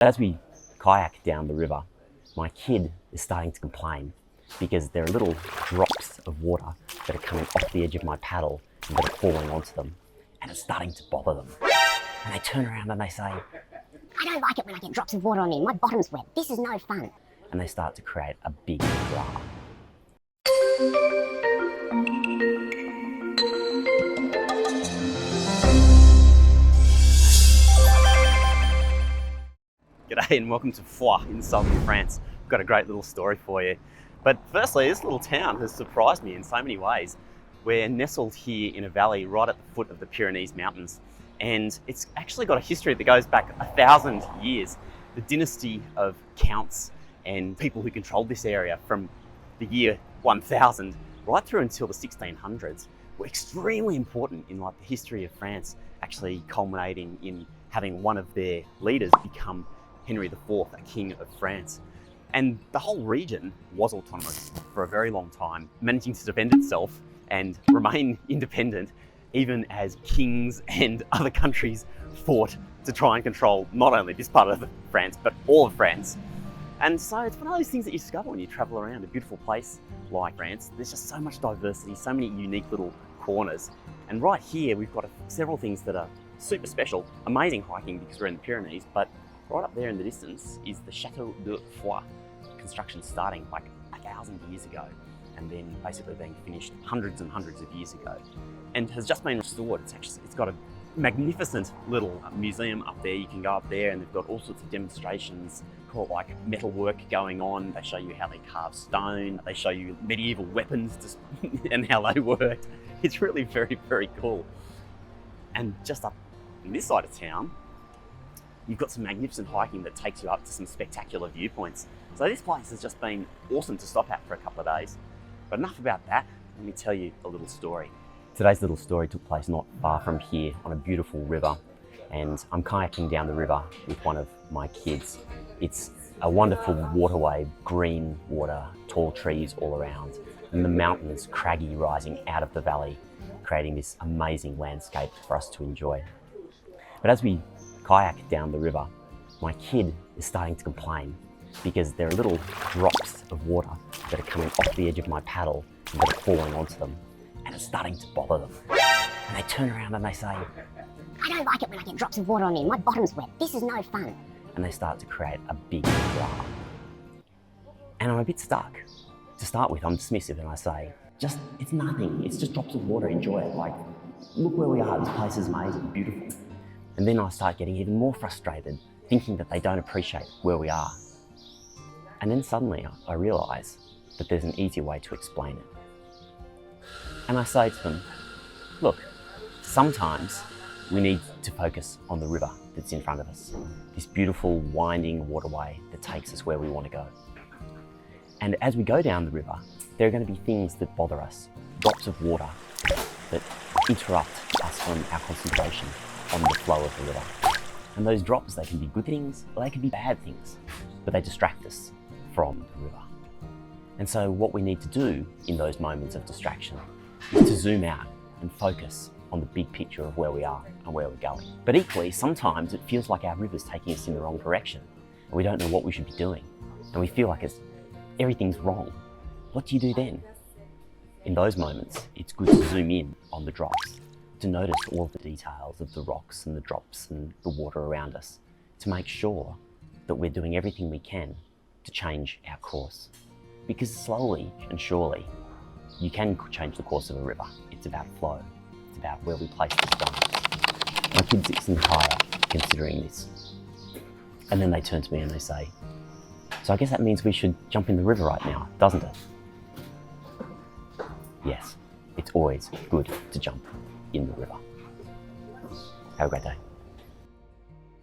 As we kayak down the river, my kid is starting to complain because there are little drops of water that are coming off the edge of my paddle and that are falling onto them, and it's starting to bother them. And they turn around and they say, "I don't like it when I get drops of water on me. My bottom's wet. This is no fun." And they start to create a big drama. G'day and welcome to Foix in southern France. I've got a great little story for you. But firstly, this little town has surprised me in so many ways. We're nestled here in a valley right at the foot of the Pyrenees Mountains, and it's actually got a history that goes back 1,000 years. The dynasty of counts and people who controlled this area from the year 1000 right through until the 1600s were extremely important in the history of France, actually culminating in having one of their leaders become Henry IV, a king of France. And the whole region was autonomous for a very long time, managing to defend itself and remain independent, even as kings and other countries fought to try and control not only this part of France, but all of France. And so it's one of those things that you discover when you travel around a beautiful place like France. There's just so much diversity, so many unique little corners. And right here, we've got several things that are super special. Amazing hiking because we're in the Pyrenees, but right up there in the distance is the Chateau de Foix, construction starting 1,000 years ago and then basically being finished hundreds and hundreds of years ago, and has just been restored. It's got a magnificent little museum up there. You can go up there and they've got all sorts of demonstrations called metal work going on. They show you how they carve stone. They show you medieval weapons and how they worked. It's really very, very cool. And just up on this side of town, you've got some magnificent hiking that takes you up to some spectacular viewpoints. So this place has just been awesome to stop at for a couple of days. But enough about that, let me tell you a little story. Today's little story took place not far from here on a beautiful river, and I'm kayaking down the river with one of my kids. It's a wonderful waterway, green water, tall trees all around, and the mountains craggy rising out of the valley, creating this amazing landscape for us to enjoy. But as we kayak down the river, my kid is starting to complain because there are little drops of water that are coming off the edge of my paddle and that are falling onto them, and it's starting to bother them. And they turn around and they say, "I don't like it when I get drops of water on me. My bottom's wet. This is no fun." and they start to create a big drama. And I'm a bit stuck. To start with, I'm dismissive and I say, it's nothing. It's just drops of water. Enjoy it. Look where we are. This place is amazing, beautiful. And then I start getting even more frustrated, thinking that they don't appreciate where we are. And then suddenly I realise that there's an easier way to explain it. And I say to them, look, sometimes we need to focus on the river that's in front of us, this beautiful winding waterway that takes us where we want to go. And as we go down the river, there are going to be things that bother us, drops of water that interrupt us from our concentration on the flow of the river. And those drops, they can be good things or they can be bad things, but they distract us from the river. And so what we need to do in those moments of distraction is to zoom out and focus on the big picture of where we are and where we're going. But equally, sometimes it feels like our river's taking us in the wrong direction and we don't know what we should be doing. And we feel like everything's wrong. What do you do then? In those moments, it's good to zoom in on the drops, to notice all of the details of the rocks and the drops and the water around us, to make sure that we're doing everything we can to change our course. Because slowly and surely, you can change the course of a river. It's about flow. It's about where we place the stones. My kid sits in the kayak considering this. And then they turn to me and they say, so I guess that means we should jump in the river right now, doesn't it? Yes, it's always good to jump in the river. Have a great day.